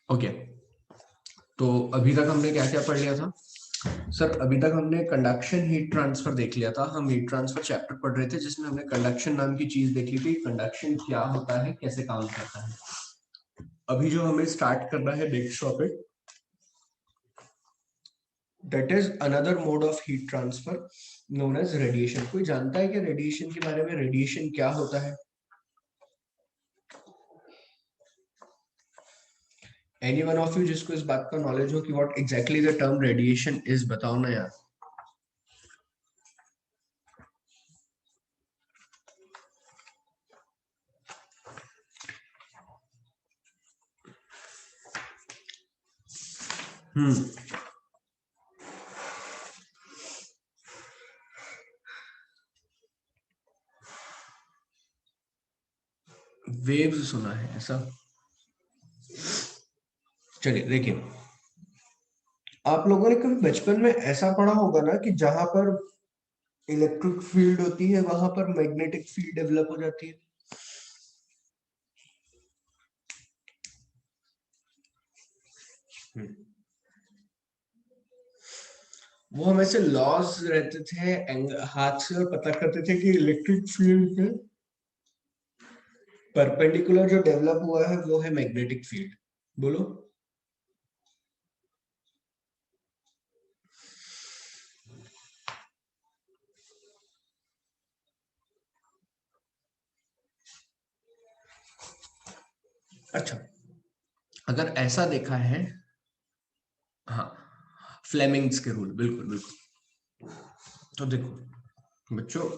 Okay, तो अभी तक हमने क्या क्या पढ़ लिया था सर? अभी तक हमने कंडक्शन हीट ट्रांसफर देख लिया था। हम हीट ट्रांसफर चैप्टर पढ़ रहे थे जिसमें हमने कंडक्शन नाम की चीज देख ली थी। कंडक्शन क्या होता है, कैसे काम करता है। अभी जो हमें स्टार्ट करना है next topic, that is another mode of heat transfer known as radiation. कोई जानता है कि रेडिएशन के बारे में? रेडिएशन क्या होता है? एनी वन ऑफ यू जिसको इस बात का नॉलेज हो कि what exactly the term radiation is, बताओ ना यार। वेव्स सुना है ऐसा? चलिए देखिए, आप लोगों ने कभी बचपन में ऐसा पढ़ा होगा ना कि जहां पर इलेक्ट्रिक फील्ड होती है वहां पर मैग्नेटिक फील्ड डेवलप हो जाती है। वो हम ऐसे लॉज रहते थे, हाथ से और पता करते थे कि इलेक्ट्रिक फील्ड के परपेंडिकुलर जो डेवलप हुआ है वो है मैग्नेटिक फील्ड। बोलो। अच्छा, अगर ऐसा देखा है, हाँ, फ्लेमिंग्स के रूल, बिल्कुल बिल्कुल। तो देखो बच्चों,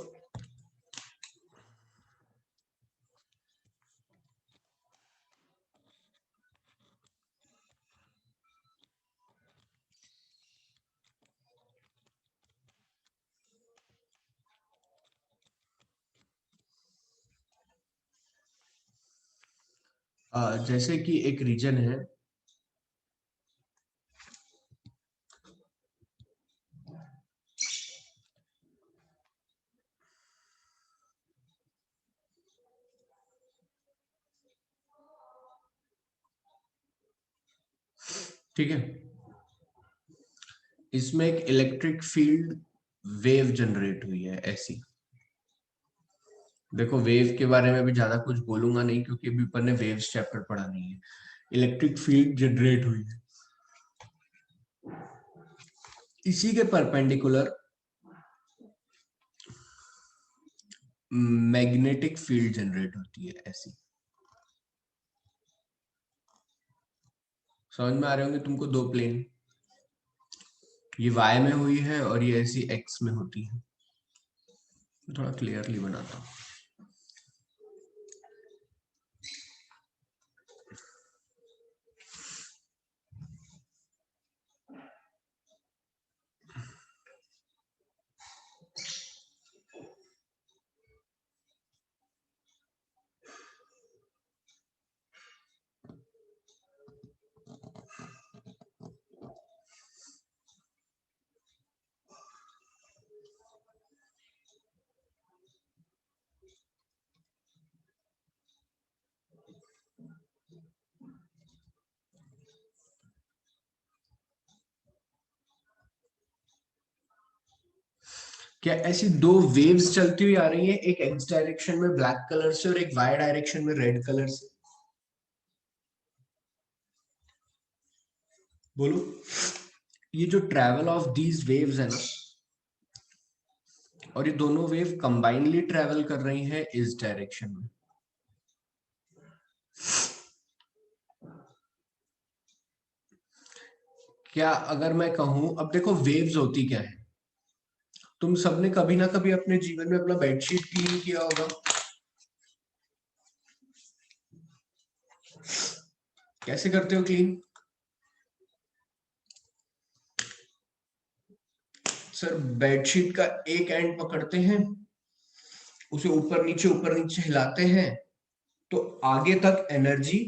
जैसे कि एक रीजन है, ठीक है, इसमें एक इलेक्ट्रिक फील्ड वेव जनरेट हुई है ऐसी। देखो वेव के बारे में भी ज्यादा कुछ बोलूंगा नहीं क्योंकि अभी ऊपर ने वेव्स चैप्टर पढ़ा नहीं है। इलेक्ट्रिक फील्ड जनरेट हुई है, इसी के परपेंडिकुलर मैग्नेटिक फील्ड जनरेट होती है ऐसी। समझ में आ रहे होंगे तुमको दो प्लेन, ये y में हुई है और ये ऐसी x में होती है। थोड़ा क्लियरली बनाता हूँ। क्या ऐसी दो वेव्स चलती हुई आ रही है, एक x डायरेक्शन में ब्लैक कलर से और एक y डायरेक्शन में रेड कलर से? बोलो। ये जो ट्रेवल ऑफ दीज वेव्स है ना, और ये दोनों वेव कंबाइनली ट्रेवल कर रही हैं इस डायरेक्शन में। क्या अगर मैं कहूं, अब देखो वेव्स होती क्या है, तुम सबने कभी ना कभी अपने जीवन में अपना बेडशीट क्लीन किया होगा। कैसे करते हो क्लीन? सर बेडशीट का एक एंड पकड़ते हैं, उसे ऊपर नीचे हिलाते हैं, तो आगे तक एनर्जी,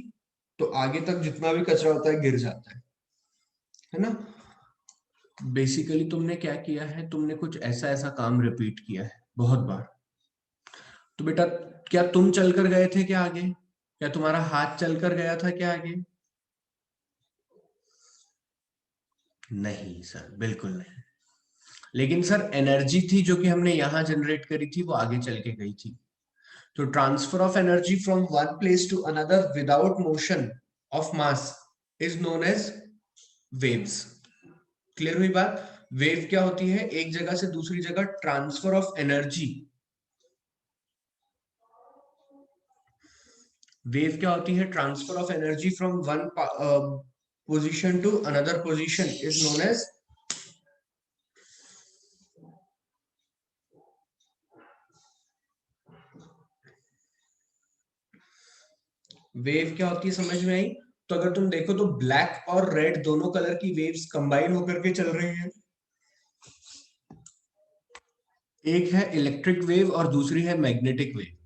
तो आगे तक जितना भी कचरा होता है गिर जाता है ना? बेसिकली तुमने क्या किया है, तुमने कुछ ऐसा ऐसा काम रिपीट किया है बहुत बार। तो बेटा, क्या तुम चल कर गए थे क्या आगे? क्या तुम्हारा हाथ चल कर गया था क्या आगे? नहीं सर, बिल्कुल नहीं। लेकिन सर एनर्जी थी जो कि हमने यहां जनरेट करी थी, वो आगे चल के गई थी। तो transfer of energy from one place to another without motion of mass is known as waves. Clear हुई बात? वेव क्या होती है? एक जगह से दूसरी जगह ट्रांसफर ऑफ एनर्जी। वेव क्या होती है? Transfer of energy from one position to another position is known as. Wave क्या होती है, समझ में आई? तो अगर तुम देखो तो ब्लैक और रेड दोनों कलर की वेव्स कंबाइन होकर के चल रही हैं। एक है इलेक्ट्रिक वेव और दूसरी है मैग्नेटिक वेव।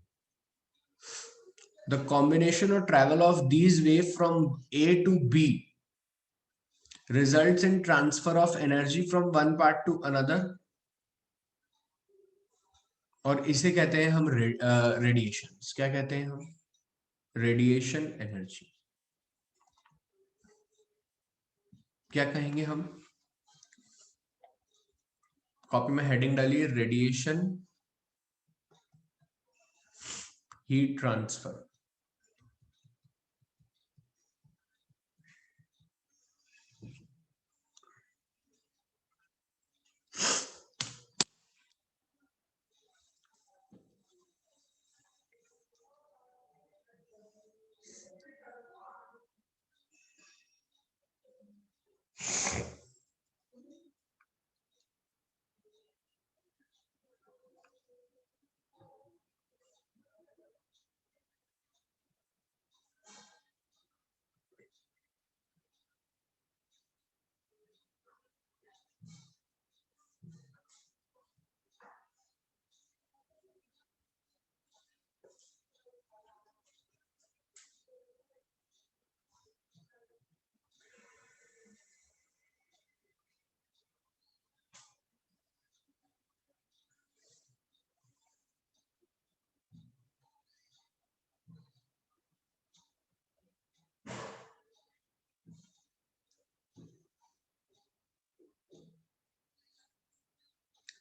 द कॉम्बिनेशन और travel of these wave from A to B results in transfer of energy from one part to another, और इसे कहते हैं हम रेडिएशन। क्या कहते हैं हम? Radiation energy. क्या कहेंगे हम? कॉपी में हेडिंग डालिए, रेडिएशन हीट ट्रांसफर।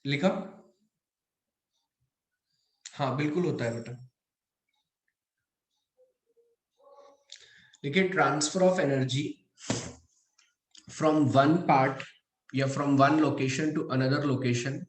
लिखा? हाँ बिल्कुल होता है बेटा। देखिए, transfer of energy from one part या from one location to another location,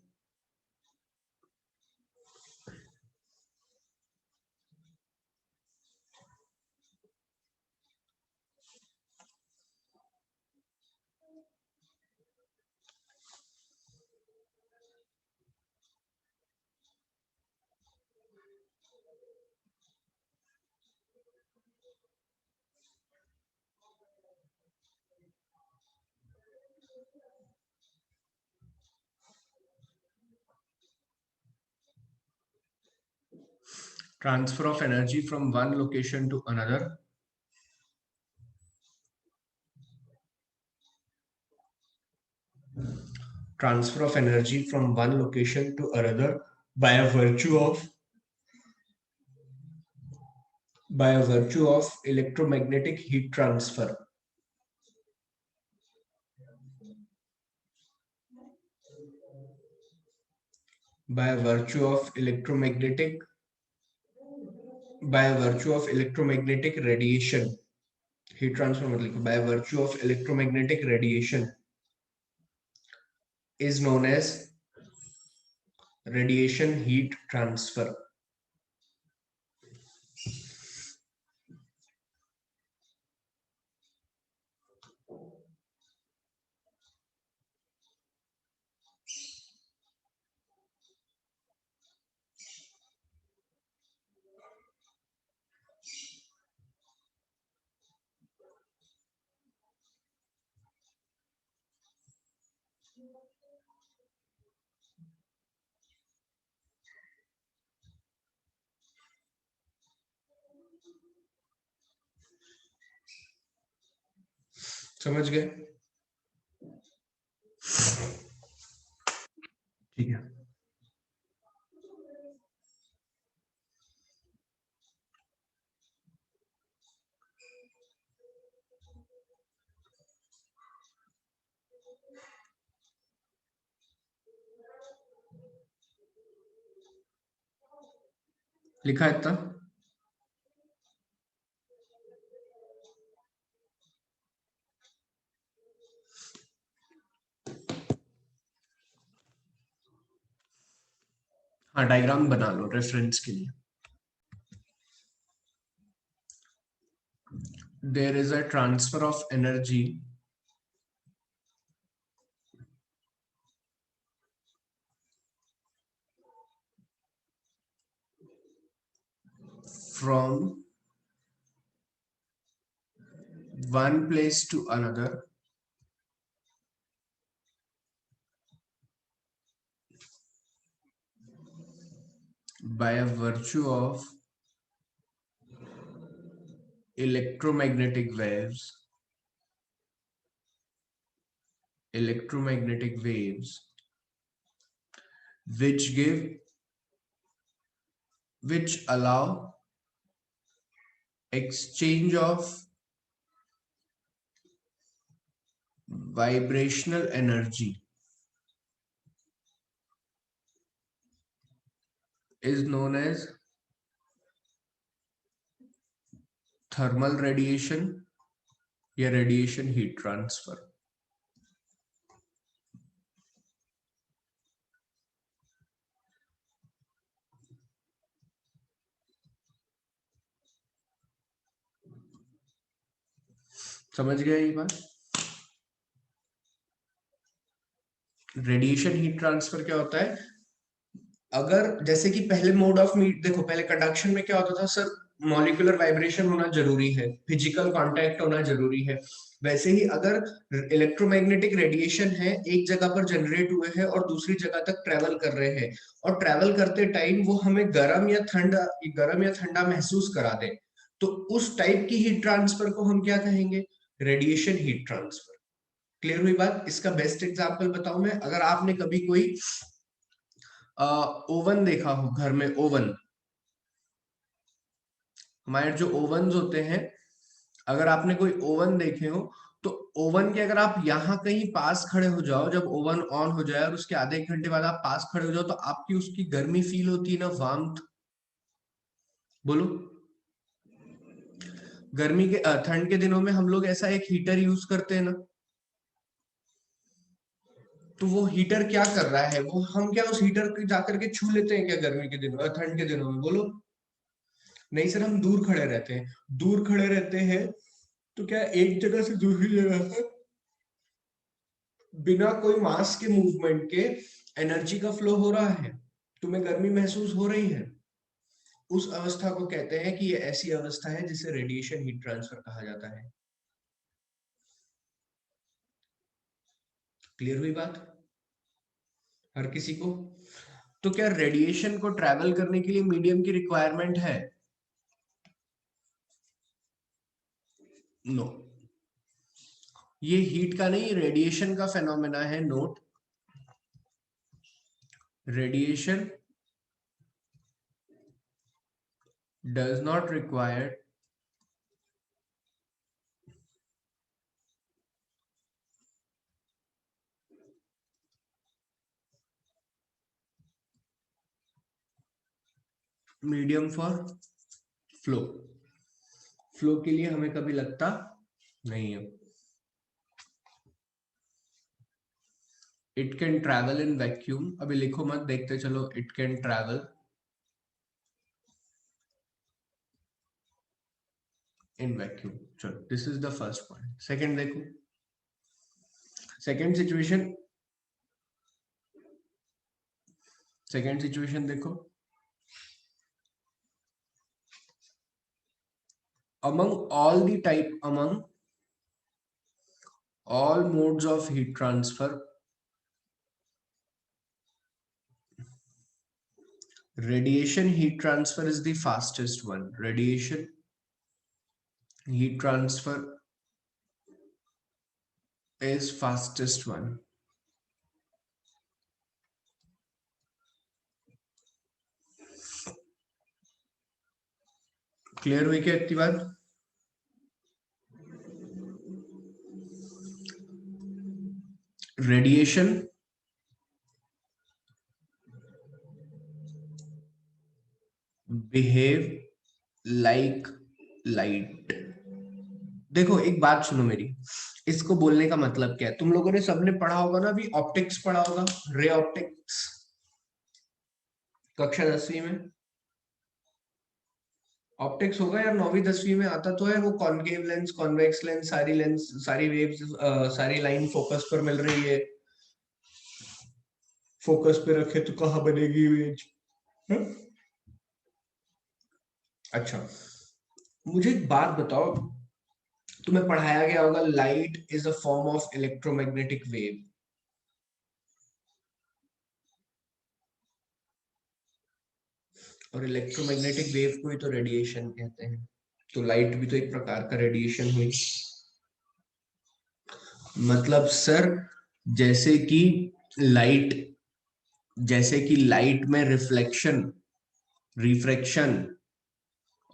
transfer of energy from one location to another transfer of energy from one location to another by a virtue of electromagnetic heat transfer, by a virtue of electromagnetic radiation। heat transfer मतलब by virtue of electromagnetic radiation is known as radiation heat transfer। समझ गए? ठीक है। लिखा है इतना? हाँ, diagram बना लो रेफरेंस के लिए। There is a transfer of energy from one place to another by a virtue of electromagnetic waves which allow exchange of vibrational energy is known as thermal radiation या radiation heat transfer। समझ गया ये बात? Radiation heat transfer क्या होता है? अगर जैसे कि पहले मोड ऑफ मीट देखो, पहले कंडक्शन में क्या होता था सर, मॉलिक्यूलर वाइब्रेशन होना जरूरी है, फिजिकल कांटेक्ट होना जरूरी है। वैसे ही अगर इलेक्ट्रोमैग्नेटिक रेडिएशन है, एक जगह पर जनरेट हुए हैं और दूसरी जगह तक ट्रेवल कर रहे हैं, और ट्रेवल करते टाइम वो हमें गर्म या ठंडा महसूस करा दे, तो उस टाइप की हीट ट्रांसफर को हम क्या कहेंगे? Radiation heat transfer. क्लियर हुई बात? इसका बेस्ट एग्जांपल बताऊं मैं, अगर आपने कभी कोई ओवन देखा हो, घर में ओवन, हमारे जो ओवन्स होते हैं, अगर आपने कोई ओवन देखे हो, तो ओवन के अगर आप यहाँ कहीं पास खड़े हो जाओ, जब ओवन ऑन हो जाए और उसके आधे एक घंटे बाद आप पास खड़े हो जाओ, तो आपकी उसकी गर्मी फील होती है ना, वार्मथ। बोलो। गर्मी के ठंड के दिनों में हम लोग ऐसा एक हीटर यूज करते हैं ना, तो वो हीटर क्या कर रहा है, वो हम क्या उस हीटर को जाकर के छू लेते हैं क्या गर्मी के दिनों, ठंड के दिनों में? बोलो। नहीं सर, हम दूर खड़े रहते हैं। दूर खड़े रहते हैं तो क्या एक जगह से दूसरी जगह तक बिना कोई मास के मूवमेंट के एनर्जी का फ्लो हो रहा है, तुम्हें गर्मी महसूस हो रही है, उस अवस्था को कहते हैं कि ये ऐसी अवस्था है जिसे रेडिएशन हीट ट्रांसफर कहा जाता है। क्लियर हुई बात हर किसी को? तो क्या रेडिएशन को ट्रैवल करने के लिए मीडियम की रिक्वायरमेंट है? नो। ये हीट का नहीं, रेडिएशन का फेनोमेना है। Note, radiation does not require medium for flow. Flow के लिए हमें कभी लगता नहीं है। It can travel in vacuum, अभी लिखो मत, देखते चलो। It can travel in vacuum. चलो, this is the first point. Second देखो, सेकंड सिचुएशन, सेकंड सिचुएशन देखो। among all modes of heat transfer, radiation heat transfer is the fastest one. Radiation heat transfer is fastest one. Clear हुई क्या इतनी बात? Radiation behave like light. देखो एक बात सुनो मेरी, इसको बोलने का मतलब क्या है। तुम लोगों ने सबने पढ़ा होगा ना, अभी ऑप्टिक्स पढ़ा होगा, रे ऑप्टिक्स, कक्षा 10वीं में ऑप्टिक्स होगा यार। 9वीं 10वीं में आता तो है वो, कॉनकेव लेंस, कॉन्वेक्स लेंस, सारी वेव्स, सारी लाइन फोकस पर मिल रही है, फोकस पे रखे तो कहाँ बनेगी इमेज। अच्छा, मुझे एक बात बताओ, तुम्हें पढ़ाया गया होगा light is a form of electromagnetic wave. और इलेक्ट्रोमैग्नेटिक वेव को ही तो रेडिएशन कहते हैं, तो लाइट भी तो एक प्रकार का रेडिएशन हुई। मतलब सर, जैसे कि लाइट जैसे कि लाइट में रिफ्लेक्शन, रिफ्रैक्शन,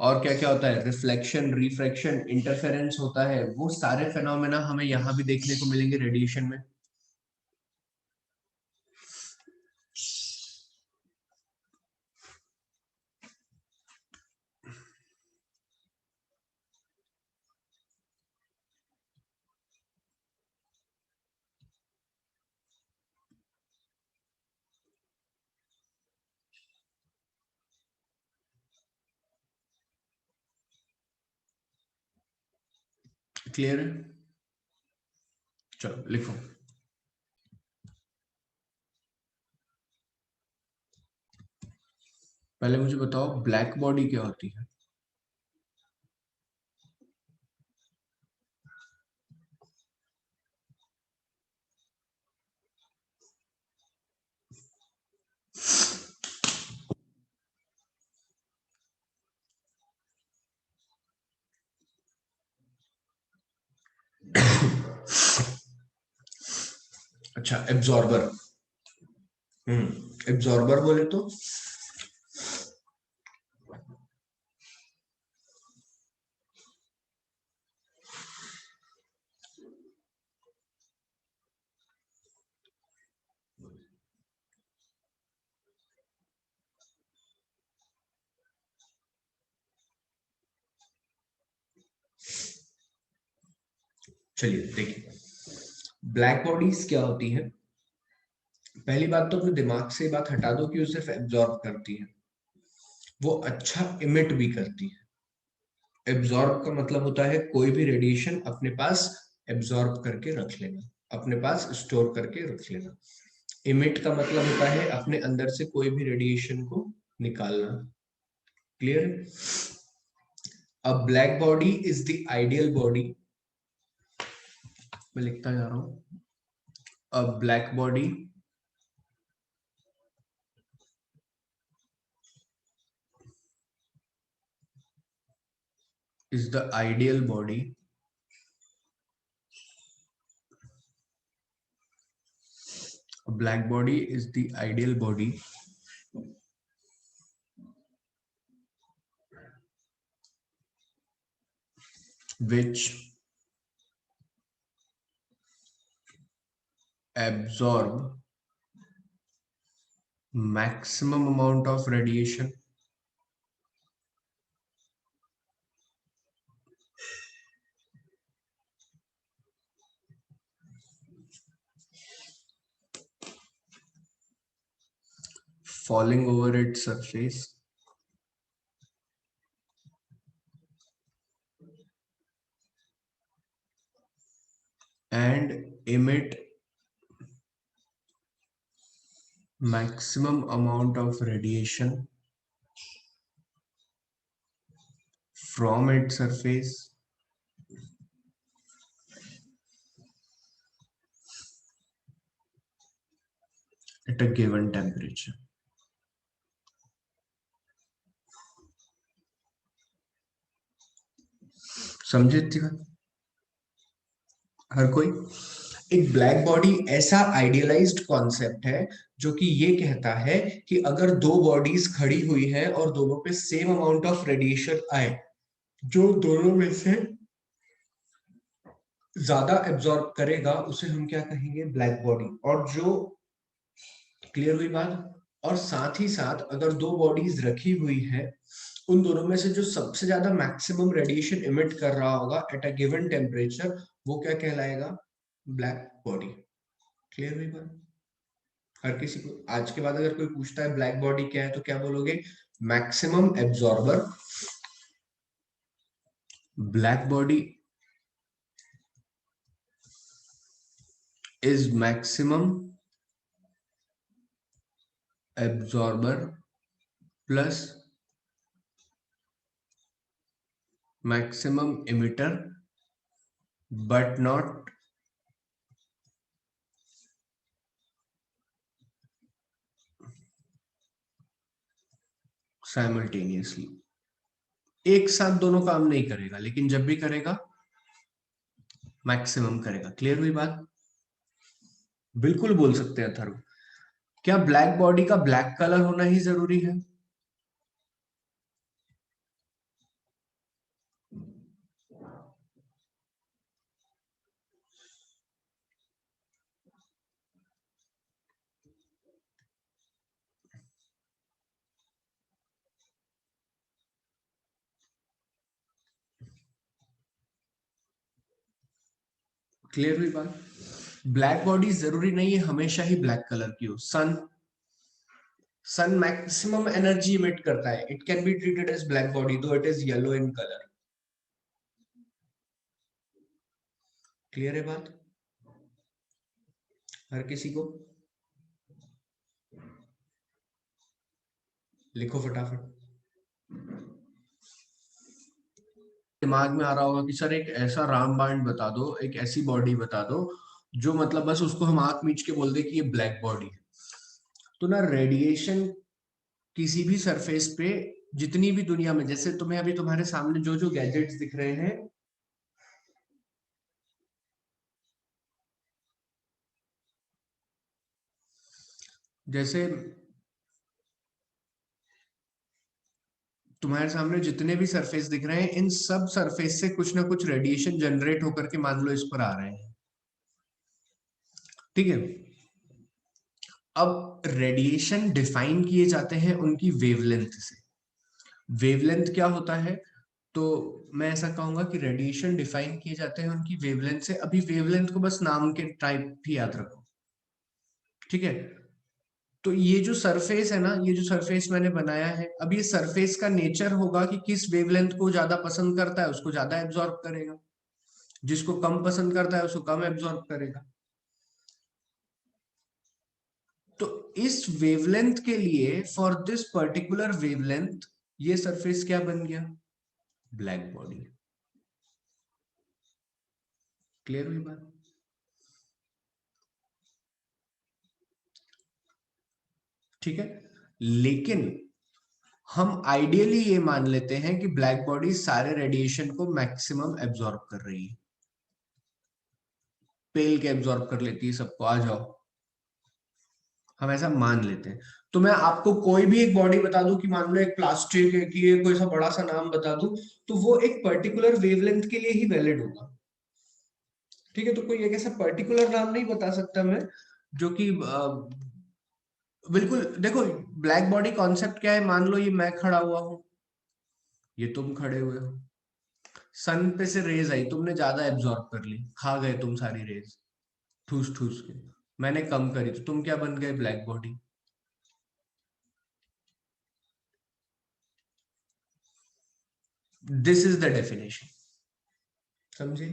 और क्या क्या होता है, रिफ्लेक्शन, रिफ्रैक्शन, इंटरफेरेंस होता है, वो सारे फेनोमेना हमें यहाँ भी देखने को मिलेंगे रेडिएशन में। क्लियर है? चलो लिखो। पहले मुझे बताओ ब्लैक बॉडी क्या होती है। अच्छा, एब्जॉर्बर। एब्जॉर्बर बोले तो चलिए देखिए, ब्लैक बॉडीज क्या होती है। पहली बात तो अपने दिमाग से बात हटा दो कि वो सिर्फ एब्जॉर्ब करती है, वो अच्छा इमिट भी करती है। एब्जॉर्ब का मतलब होता है कोई भी रेडिएशन अपने पास एब्जॉर्ब करके रख लेना, अपने पास स्टोर करके रख लेना। इमिट का मतलब होता है अपने अंदर से कोई भी रेडिएशन को निकालना। क्लियर? अब black body is the ideal body, मैं लिखता जा रहा हूं। अब black body is the ideal body a black body is the ideal body which absorb maximum amount of radiation falling over its surface and emit maximum amount of radiation from its surface at a given temperature. समझे इतनी बात हर कोई? एक black body ऐसा idealised concept है जो कि ये कहता है कि अगर दो बॉडीज खड़ी हुई है और दोनों पे सेम अमाउंट ऑफ रेडिएशन आए, जो दोनों में से ज्यादा एब्जॉर्ब करेगा उसे हम क्या कहेंगे, ब्लैक बॉडी। और जो, क्लियर हुई बात। और साथ ही साथ अगर दो बॉडीज रखी हुई है, उन दोनों में से जो सबसे ज्यादा मैक्सिमम रेडिएशन इमिट कर रहा होगा एट अ गिवन टेम्परेचर, वो क्या कहलाएगा, ब्लैक बॉडी। क्लियर हुई बात। हर किसी को आज के बाद अगर कोई पूछता है ब्लैक बॉडी क्या है, तो क्या बोलोगे, maximum absorber. Black body is maximum absorber plus maximum emitter but not simultaneously। एक साथ दोनों काम नहीं करेगा, लेकिन जब भी करेगा मैक्सिमम करेगा। क्लियर हुई बात। बिल्कुल बोल सकते हैं अथर्व। क्या ब्लैक बॉडी का ब्लैक कलर होना ही जरूरी है? क्लियर हुई बात। ब्लैक बॉडी जरूरी नहीं है हमेशा ही ब्लैक कलर की हो। Sun, sun maximum energy emit करता है, it can be treated as black body though it is yellow in colour. Clear है बात हर किसी को? लिखो फटाफट। दिमाग में आ रहा होगा कि सर एक ऐसा रामबाण बता दो, एक ऐसी बॉडी बता दो जो मतलब बस उसको हम आंख मीच के बोल दे कि ये ब्लैक बॉडी है। तो ना रेडिएशन किसी भी सरफेस पे, जितनी भी दुनिया में, जैसे तुम्हें अभी तुम्हारे सामने जो जो गैजेट्स दिख रहे हैं, जैसे तुम्हारे सामने जितने भी सरफेस दिख रहे हैं, इन सब सरफेस से कुछ ना कुछ रेडिएशन जनरेट होकर के मान लो इस पर आ रहे हैं। ठीक है। अब रेडिएशन डिफाइन किए जाते हैं उनकी वेवलेंथ से। वेवलेंथ क्या होता है? तो मैं ऐसा कहूंगा कि रेडिएशन डिफाइन किए जाते हैं उनकी वेवलेंथ से। अभी वेवलेंथ को बस नाम के टाइप भी याद रखो। ठीक है। तो ये जो सरफेस है ना, ये जो सरफेस मैंने बनाया है, अब ये सरफेस का नेचर होगा कि किस वेवलेंथ को ज्यादा पसंद करता है उसको ज्यादा एब्जॉर्ब करेगा, जिसको कम पसंद करता है उसको कम एब्जॉर्ब करेगा। तो इस वेवलेंथ के लिए, फॉर दिस पर्टिकुलर वेवलेंथ, ये सरफेस क्या बन गया, ब्लैक बॉडी। क्लियर हुई बात। ठीक है। लेकिन हम आइडियली ये मान लेते हैं कि ब्लैक बॉडी सारे रेडिएशन को मैक्सिमम एब्जॉर्ब कर रही है, पेल के एब्जॉर्ब कर लेती है सबको। आ जाओ, हम ऐसा मान लेते हैं। तो मैं आपको कोई भी एक बॉडी बता दूं कि मान लो एक प्लास्टिक है कि ये कोई सा बड़ा सा नाम बता दूं, तो वो एक पर्टिकुलर वेवलेंथ के लिए ही वैलिड होगा। ठीक है। तो कोई एक ऐसा पर्टिकुलर नाम नहीं बता सकता मैं जो कि बिल्कुल देखो, ब्लैक बॉडी कॉन्सेप्ट क्या है, मान लो ये मैं खड़ा हुआ हूं, ये तुम खड़े हुए हो, सन पे से रेज आई, तुमने ज्यादा एब्जॉर्ब कर ली, खा गए तुम सारी रेज ठूस ठूस के। मैंने कम करी तो तुम क्या बन गए, black body. This is the definition. समझे?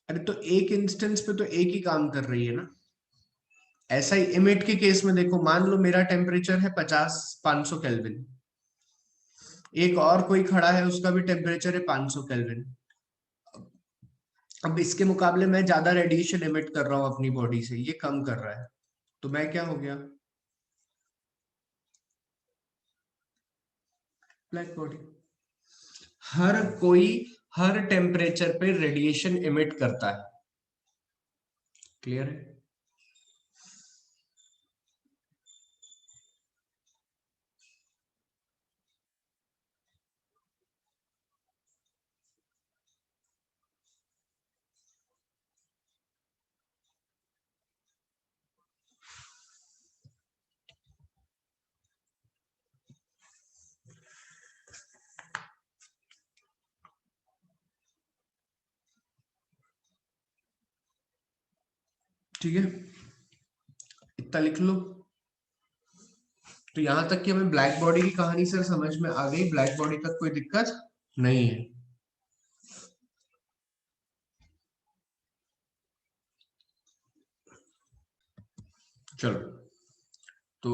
अरे तो एक इंस्टेंस पे तो एक ही काम कर रही है ना। ऐसा ही इमेट के केस में देखो, मान लो मेरा टेम्परेचर है 50 500 केल्विन, एक और कोई खड़ा है उसका भी टेम्परेचर है 500 केल्विन। अब इसके मुकाबले मैं ज्यादा रेडिएशन इमिट कर रहा हूँ अपनी बॉडी से, ये कम कर रहा है, तो मैं क्या हो गया, ब्लैक बॉडी हर कोई हर टेम्परेचर पे रेडिएशन इमिट करता है। क्लियर है? ठीक है, इतना लिख लो। तो यहां तक कि हमें ब्लैक बॉडी की कहानी सर समझ में आ गई, ब्लैक बॉडी तक कोई दिक्कत नहीं है। चलो, तो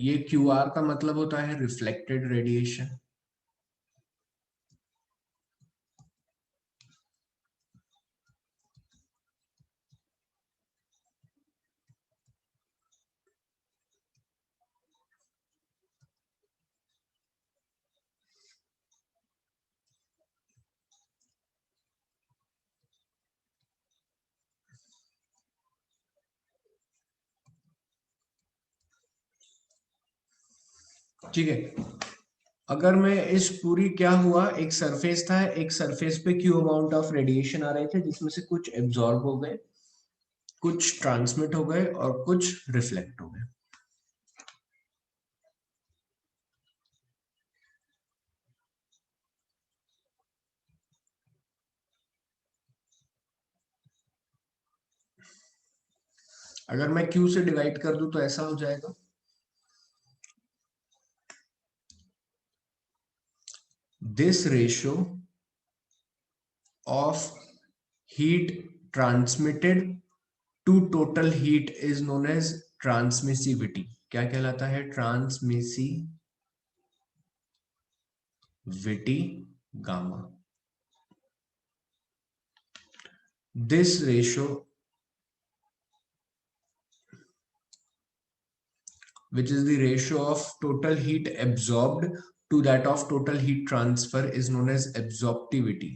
ये क्यू आर का मतलब होता है रिफ्लेक्टेड रेडिएशन। ठीक है, अगर मैं इस पूरी क्या हुआ, एक सरफेस था, एक सरफेस पे क्यू अमाउंट ऑफ रेडिएशन आ रहे थे, जिसमें से कुछ एब्जॉर्ब हो गए, कुछ ट्रांसमिट हो गए और कुछ रिफ्लेक्ट हो गए। अगर मैं क्यू से डिवाइड कर दूं तो ऐसा हो जाएगा, this ratio of heat transmitted to total heat is known as transmissivity। क्या कहलाता है? Transmissivity gamma. This ratio which is the ratio of total heat absorbed to that of total heat transfer is known as absorptivity।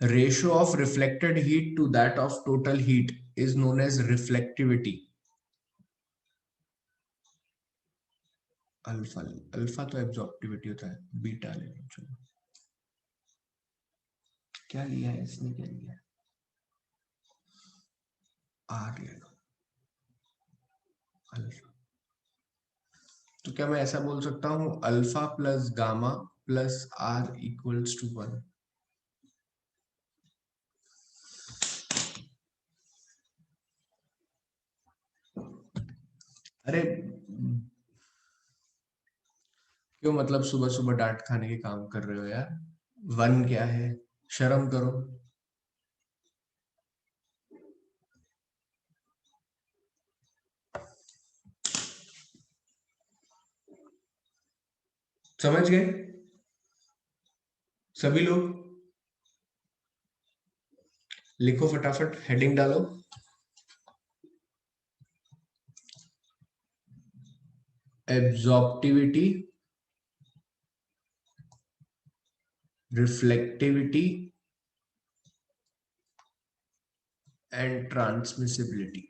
Ratio of reflected heat to that of total heat is known as reflectivity। Alpha, alpha तो absorptivity होता है, beta ले लो। चलो, क्या लिया है इसने, क्या लिया है? आर ले लो, अल्फा। तो क्या मैं ऐसा बोल सकता हूं, alpha plus gamma plus R equals to 1? अरे क्यों, मतलब सुबह सुबह डांट खाने के काम कर रहे हो यार? 1 क्या है, शर्म करो। समझ गए सभी लोग? लिखो फटाफट, हेडिंग डालो। Absorptivity, reflectivity and transmissibility.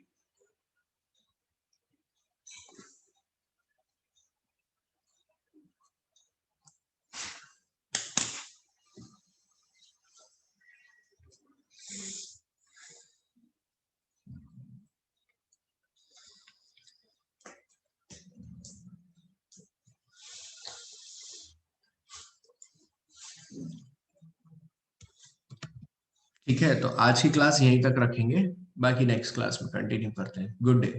ठीक है, तो आज की क्लास यहीं तक रखेंगे, बाकी नेक्स्ट क्लास में कंटिन्यू करते हैं। Good day.